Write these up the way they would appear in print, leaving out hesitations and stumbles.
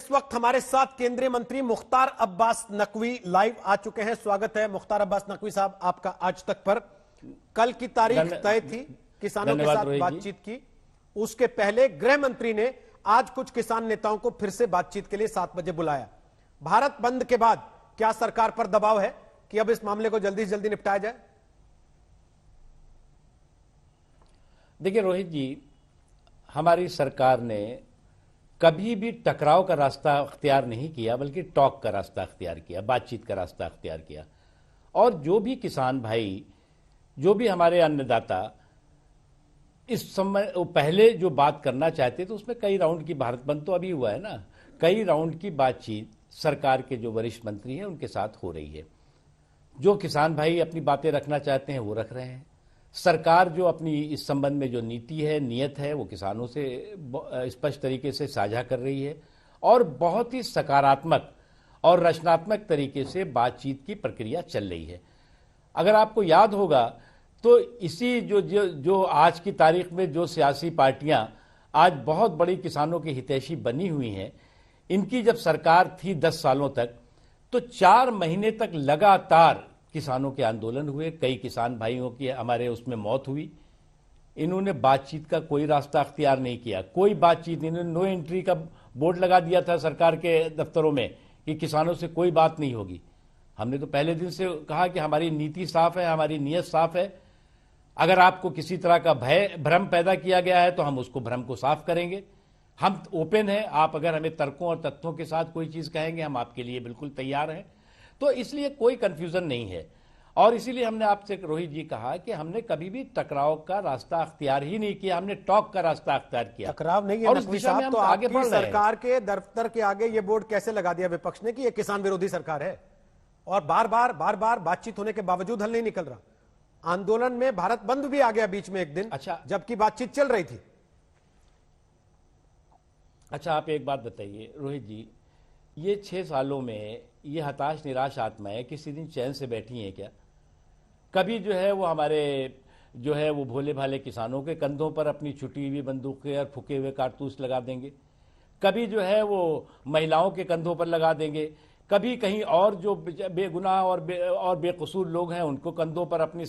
इस वक्त हमारे साथ केंद्रीय मंत्री मुख्तार अब्बास नकवी लाइव आ चुके हैं। स्वागत है मुख्तार अब्बास नकवी साहब आपका आज तक पर। कल की तारीख तय थी किसानों के साथ बातचीत की, उसके पहले गृह मंत्री ने आज कुछ किसान नेताओं को फिर से बातचीत के लिए 7 बजे बुलाया। भारत बंद के बाद क्या सरकार पर दबाव है कि अब इस मामले को जल्दी से जल्दी निपटाया जाए? देखिए रोहित जी, हमारी सरकार ने कभी भी टकराव का रास्ता अख्तियार नहीं किया, बल्कि टॉक का रास्ता अख्तियार किया, बातचीत का रास्ता अख्तियार किया। और जो भी किसान भाई, जो भी हमारे अन्नदाता इस समय पहले जो बात करना चाहते थे, उसमें कई राउंड की, भारत बंद तो अभी हुआ है ना, कई राउंड की बातचीत सरकार के जो वरिष्ठ मंत्री हैं उनके साथ हो रही है। जो किसान भाई अपनी बातें रखना चाहते हैं वो रख रहे हैं। सरकार जो अपनी इस संबंध में जो नीति है, नियत है, वो किसानों से स्पष्ट तरीके से साझा कर रही है और बहुत ही सकारात्मक और रचनात्मक तरीके से बातचीत की प्रक्रिया चल रही है। अगर आपको याद होगा तो इसी जो आज की तारीख में जो सियासी पार्टियां आज बहुत बड़ी किसानों की हितैषी बनी हुई हैं, इनकी जब सरकार थी 10 सालों तक, तो 4 महीने तक लगातार किसानों के आंदोलन हुए। कई किसान भाइयों की हमारे उसमें मौत हुई। इन्होंने बातचीत का कोई रास्ता अख्तियार नहीं किया, कोई बातचीत। इन्होंने नो एंट्री का बोर्ड लगा दिया था सरकार के दफ्तरों में कि किसानों से कोई बात नहीं होगी। हमने तो पहले दिन से कहा कि हमारी नीति साफ है, हमारी नीयत साफ है। अगर आपको किसी तरह का भ्रम पैदा किया गया है तो हम उसको भ्रम को साफ करेंगे। हम ओपन हैं, आप अगर हमें तर्कों और तथ्यों के साथ कोई चीज कहेंगे, हम आपके लिए बिल्कुल तैयार हैं। तो इसलिए कोई कंफ्यूजन नहीं है। और इसीलिए हमने आपसे रोहित जी कहा कि हमने कभी भी टकराव का रास्ता अख्तियार ही नहीं किया, हमने टॉक का रास्ता अख्तियार किया। टकराव नहीं है और उस दिशा में हम तो आगे बढ़ रहे हैं। सरकार के दफ्तर के आगे ये बोर्ड कैसे लगा दिया विपक्ष ने कि ये किसान विरोधी सरकार है, और बार बार बातचीत होने के बावजूद हल नहीं निकल रहा। आंदोलन में भारत बंद भी आ गया बीच में एक दिन, अच्छा, जबकि बातचीत चल रही थी। अच्छा, आप एक बात बताइए रोहित जी, ये 6 सालों में ये हताश निराश आत्माएं किसी दिन चैन से बैठी हैं क्या? कभी जो है वो हमारे जो है वो भोले भाले किसानों के कंधों पर अपनी छुटी हुई बंदूकें और फूके हुए कारतूस लगा देंगे, कभी जो है वो महिलाओं के कंधों पर लगा देंगे, कभी कहीं और जो बेगुनाह और बेकसूर लोग हैं उनको कंधों पर अपनी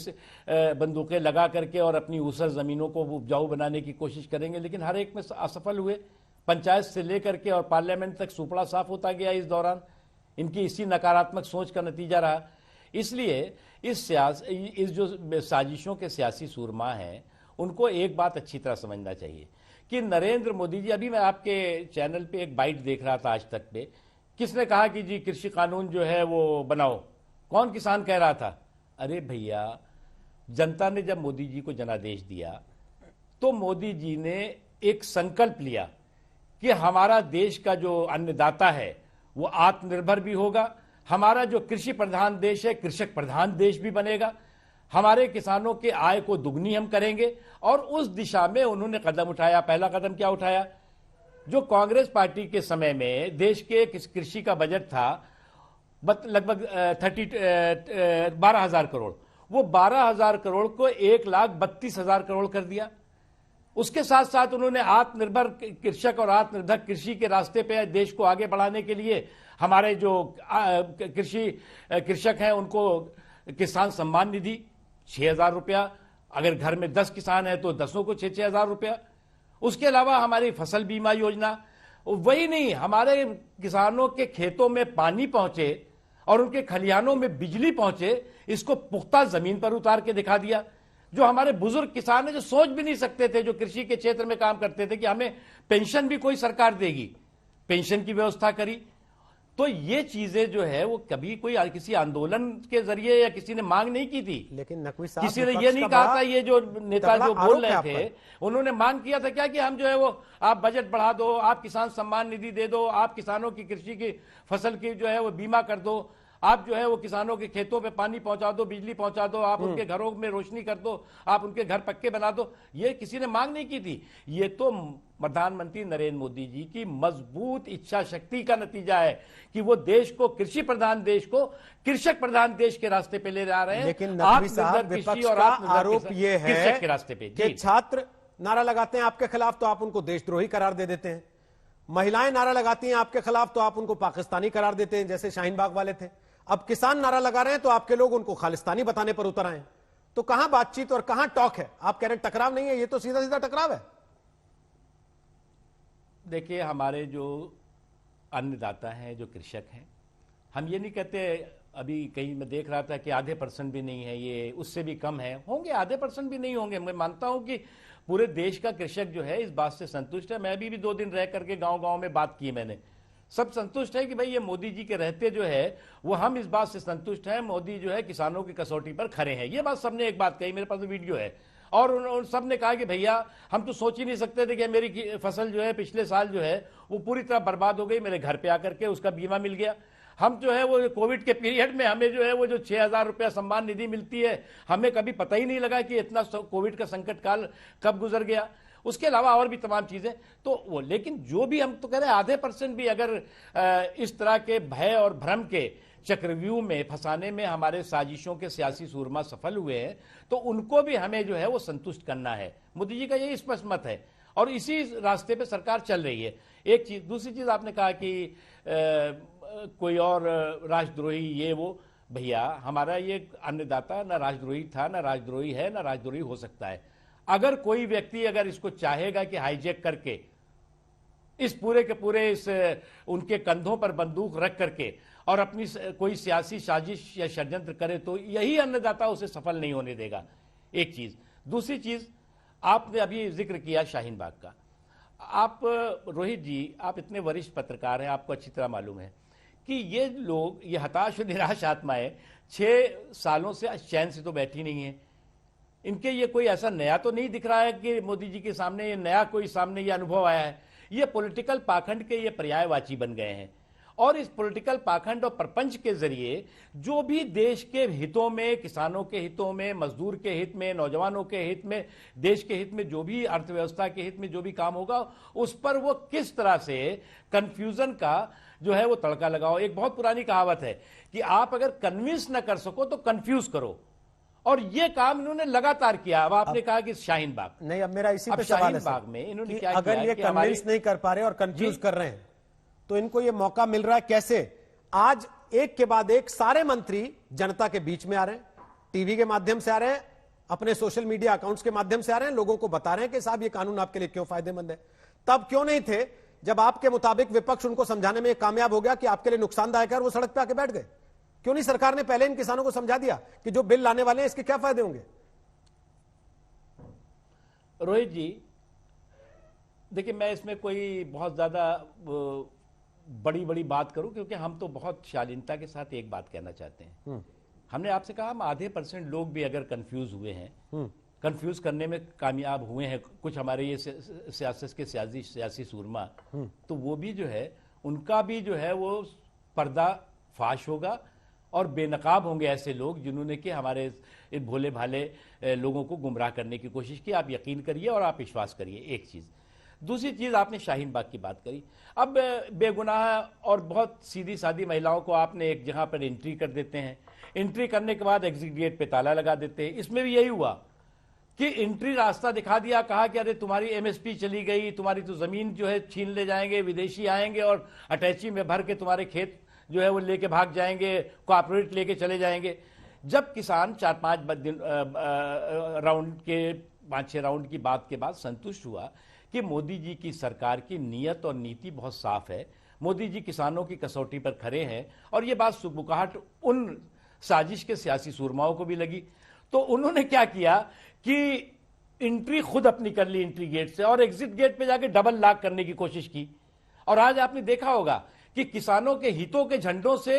बंदूकें लगा करके और अपनी ऊसर जमीनों को उपजाऊ बनाने की कोशिश करेंगे। लेकिन हर एक में असफल हुए। पंचायत से लेकर के और पार्लियामेंट तक सुपड़ा साफ होता गया। इस दौरान इनकी इसी नकारात्मक सोच का नतीजा रहा। इसलिए इस जो साजिशों के सियासी सूरमा हैं, उनको एक बात अच्छी तरह समझना चाहिए कि नरेंद्र मोदी जी, अभी मैं आपके चैनल पे एक बाइट देख रहा था आज तक पे, किसने कहा कि जी कृषि कानून जो है वो बनाओ? कौन किसान कह रहा था? अरे भैया, जनता ने जब मोदी जी को जनादेश दिया तो मोदी जी ने एक संकल्प लिया कि हमारा देश का जो अन्नदाता है वो आत्मनिर्भर भी होगा, हमारा जो कृषि प्रधान देश है कृषक प्रधान देश भी बनेगा, हमारे किसानों के आय को दुगनी हम करेंगे। और उस दिशा में उन्होंने कदम उठाया। पहला कदम क्या उठाया? जो कांग्रेस पार्टी के समय में देश के कृषि का बजट था लगभग 12,000 करोड़, वो 12,000 करोड़ को 1,32,000 करोड़ कर दिया। उसके साथ साथ उन्होंने आत्मनिर्भर कृषक और आत्मनिर्भर कृषि के रास्ते पे देश को आगे बढ़ाने के लिए हमारे जो कृषक हैं उनको किसान सम्मान निधि 6,000 रुपया, अगर घर में 10 किसान हैं तो 10 को 6,000 रुपया। उसके अलावा हमारी फसल बीमा योजना, वही नहीं, हमारे किसानों के खेतों में पानी पहुंचे और उनके खलिहानों में बिजली पहुंचे, इसको पुख्ता जमीन पर उतार के दिखा दिया। जो हमारे बुजुर्ग किसान हैं, जो सोच भी नहीं सकते थे, जो कृषि के क्षेत्र में काम करते थे कि हमें पेंशन भी कोई सरकार देगी, पेंशन की व्यवस्था करी। तो ये चीजें जो है वो कभी कोई किसी आंदोलन के जरिए या किसी ने मांग नहीं की थी। लेकिन नकवी साहब, किसी ने ये नहीं कहा था, ये जो नेता जो बोल रहे थे उन्होंने मांग किया था क्या कि हम जो है वो आप बजट बढ़ा दो, आप किसान सम्मान निधि दे दो, आप किसानों की कृषि की फसल की जो है वो बीमा कर दो, आप जो है वो किसानों के खेतों पे पानी पहुंचा दो, बिजली पहुंचा दो, आप उनके घरों में रोशनी कर दो, आप उनके घर पक्के बना दो। ये किसी ने मांग नहीं की थी। ये तो प्रधानमंत्री नरेंद्र मोदी जी की मजबूत इच्छा शक्ति का नतीजा है कि वो देश को, कृषि प्रधान देश को कृषक प्रधान देश के रास्ते पे ले जा रहे हैं। लेकिन नकवी साहब, विपक्ष का आरोप ये है के रास्ते पे कि छात्र नारा लगाते हैं आपके खिलाफ तो आप उनको देशद्रोही करार दे देते हैं। महिलाएं नारा लगाती हैं आपके खिलाफ तो आप उनको पाकिस्तानी करार देते हैं, जैसे शाहीन बाग वाले थे। अब किसान नारा लगा रहे हैं तो आपके लोग उनको खालिस्तानी बताने पर उतर आए हैं। तो कहां बातचीत और कहां टॉक है? आप कह रहे हैं टकराव नहीं है, ये तो सीधा सीधा टकराव है। देखिए, हमारे जो अन्नदाता हैं, जो कृषक हैं, हम ये नहीं कहते, अभी कहीं मैं देख रहा था कि आधे % भी नहीं है, ये उससे भी कम है, होंगे आधे % भी नहीं होंगे। मैं मानता हूं कि पूरे देश का कृषक जो है इस बात से संतुष्ट है। मैं भी 2 दिन रह करके गांव-गांव में बात की मैंने, सब संतुष्ट है कि भाई ये मोदी जी के रहते जो है वो हम इस बात से संतुष्ट हैं, मोदी जो है किसानों की कसौटी पर खड़े हैं। ये बात सबने एक बात कही, मेरे पास वीडियो है, और उन सब ने कहा कि भैया हम तो सोच ही नहीं सकते थे कि मेरी फसल जो है पिछले साल जो है वो पूरी तरह बर्बाद हो गई, मेरे घर पे आकर के उसका बीमा मिल गया। हम जो है वो कोविड के पीरियड में हमें जो है वो जो 6,000 रुपया सम्मान निधि मिलती है, हमें कभी पता ही नहीं लगा कि इतना कोविड का संकट काल कब गुजर गया। उसके अलावा और भी तमाम चीजें तो वो, लेकिन जो भी हम तो कह रहे हैं आधे % भी अगर इस तरह के भय और भ्रम के चक्रव्यूह में फंसाने में हमारे साजिशों के सियासी सूरमा सफल हुए हैं तो उनको भी हमें जो है वो संतुष्ट करना है। मोदी जी का यही स्पष्ट मत है और इसी रास्ते पे सरकार चल रही है। एक चीज, दूसरी चीज आपने कहा कि कोई और राष्ट्रद्रोही ये वो, भैया हमारा ये अन्नदाता ना राष्ट्रद्रोही था, ना राष्ट्रद्रोही है, ना राष्ट्रद्रोही हो सकता है। अगर कोई व्यक्ति अगर इसको चाहेगा कि हाईजैक करके इस पूरे के पूरे इस उनके कंधों पर बंदूक रख करके और अपनी कोई सियासी साजिश या षड्यंत्र करे तो यही अन्नदाता उसे सफल नहीं होने देगा। एक चीज, दूसरी चीज, आपने अभी जिक्र किया शाहीन बाग का। आप रोहित जी, आप इतने वरिष्ठ पत्रकार हैं, आपको अच्छी तरह मालूम है कि ये लोग, ये हताश और निराश आत्माएं 6 सालों से चैन से तो बैठी नहीं है। इनके ये कोई ऐसा नया तो नहीं दिख रहा है कि मोदी जी के सामने ये नया कोई सामने ये अनुभव आया है। ये पॉलिटिकल पाखंड के ये पर्यायवाची बन गए हैं और इस पॉलिटिकल पाखंड और प्रपंच के जरिए जो भी देश के हितों में, किसानों के हितों में, मजदूर के हित में, नौजवानों के हित में, देश के हित में, जो भी अर्थव्यवस्था के हित में जो भी काम होगा उस पर वो किस तरह से कंफ्यूजन का जो है वो तड़का लगाओ। एक बहुत पुरानी कहावत है कि आप अगर कन्विंस न कर सको तो कंफ्यूज करो, और ये काम इन्होंने लगातार किया। अब आपने कहा कि शाहीन बाग नहीं, अब मेरा इसी पे सवाल है बाग में इन्होंने क्या अगर किया ये कन्विंस नहीं कर पा रहे और कंफ्यूज कर रहे हैं तो इनको ये मौका मिल रहा है कैसे? आज एक के बाद एक सारे मंत्री जनता के बीच में आ रहे हैं, टीवी के माध्यम से आ रहे हैं, अपने सोशल मीडिया अकाउंट्स के माध्यम से आ रहे हैं, लोगों को बता रहे हैं कि साहब ये कानून आपके लिए क्यों फायदेमंद है। तब क्यों नहीं थे जब आपके मुताबिक विपक्ष उनको समझाने में कामयाब हो गया कि आपके लिए नुकसानदायक है और वो सड़क पे आके बैठ गए? क्यों नहीं सरकार ने पहले इन किसानों को समझा दिया कि जो बिल लाने वाले हैं इसके क्या फायदे होंगे? रोहित जी, देखिए मैं इसमें कोई बहुत ज्यादा बड़ी बड़ी बात करूं क्योंकि हम तो बहुत शालीनता के साथ एक बात कहना चाहते हैं। हमने आपसे कहा हम आधे % लोग भी अगर कंफ्यूज हुए हैं, कंफ्यूज करने में कामयाब हुए हैं कुछ हमारे ये सियासत के सियासी सूरमा, तो वो भी जो है उनका भी जो है वो पर्दा फाश होगा और बेनकाब होंगे ऐसे लोग जिन्होंने कि हमारे भोले भाले लोगों को गुमराह करने की कोशिश की। आप यकीन करिए और आप विश्वास करिए। एक चीज, दूसरी चीज, आपने शाहीन बाग की बात करी। अब बेगुनाह और बहुत सीधी सादी महिलाओं को आपने एक जगह पर एंट्री कर देते हैं, एंट्री करने के बाद एग्जिट गेट पे ताला लगा देते हैं। इसमें भी यही हुआ कि एंट्री रास्ता दिखा दिया, कहा कि अरे तुम्हारी MSP चली गई, तुम्हारी तो जमीन जो है छीन ले जाएंगे, विदेशी आएंगे और अटैची में भर के तुम्हारे खेत जो है वो लेके भाग जाएंगे, कॉर्पोरेट लेके चले जाएंगे। जब किसान 4-5 राउंड के 5-6 राउंड की बात के बाद संतुष्ट हुआ कि मोदी जी की सरकार की नीयत और नीति बहुत साफ है, मोदी जी किसानों की कसौटी पर खड़े हैं, और ये बात सुबुकाहट उन साजिश के सियासी सूरमाओं को भी लगी, तो उन्होंने क्या किया कि एंट्री खुद अपनी कर ली एंट्री गेट से और एग्जिट गेट पे जाके डबल लॉक करने की कोशिश की। और आज आपने देखा होगा कि किसानों के हितों के झंडों से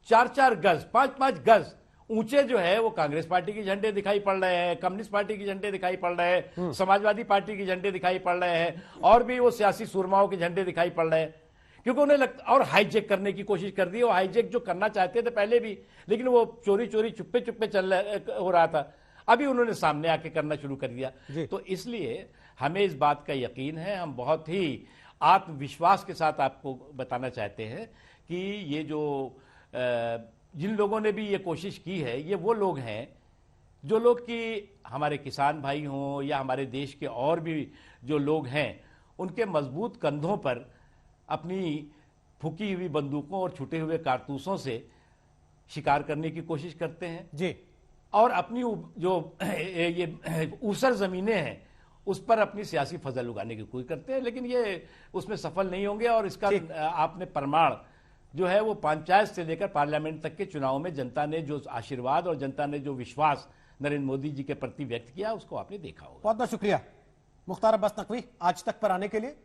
4-4 गज, 5-5 गज ऊंचे जो है वो कांग्रेस पार्टी के झंडे दिखाई पड़ रहे हैं, कम्युनिस्ट पार्टी के झंडे दिखाई पड़ रहे हैं, समाजवादी पार्टी के झंडे दिखाई पड़ रहे हैं, और भी वो सियासी सूरमाओं के झंडे दिखाई पड़ रहे हैं, क्योंकि उन्हें लगता, और हाईजैक करने की कोशिश कर दी। वो हाईजैक जो करना चाहते थे पहले भी, लेकिन वो चोरी चोरी चुप्पे चुप्पे हो रहा था, अभी उन्होंने सामने आके करना शुरू कर दिया। तो इसलिए हमें इस बात का यकीन है, हम बहुत ही आत्मविश्वास के साथ आपको बताना चाहते हैं कि ये जो जिन लोगों ने भी ये कोशिश की है, ये वो लोग हैं जो लोग कि हमारे किसान भाई हों या हमारे देश के और भी जो लोग हैं, उनके मजबूत कंधों पर अपनी फूकी हुई बंदूकों और छूटे हुए कारतूसों से शिकार करने की कोशिश करते हैं जी। और अपनी जो ये ऊसर जमीनें हैं उस पर अपनी सियासी फजल उगाने की कोशिश करते हैं, लेकिन ये उसमें सफल नहीं होंगे। और इसका आपने प्रमाण जो है वो पंचायत से लेकर पार्लियामेंट तक के चुनाव में जनता ने जो आशीर्वाद और जनता ने जो विश्वास नरेंद्र मोदी जी के प्रति व्यक्त किया उसको आपने देखा होगा। बहुत बहुत शुक्रिया मुख्तार अब्बास नकवी आज तक पर आने के लिए।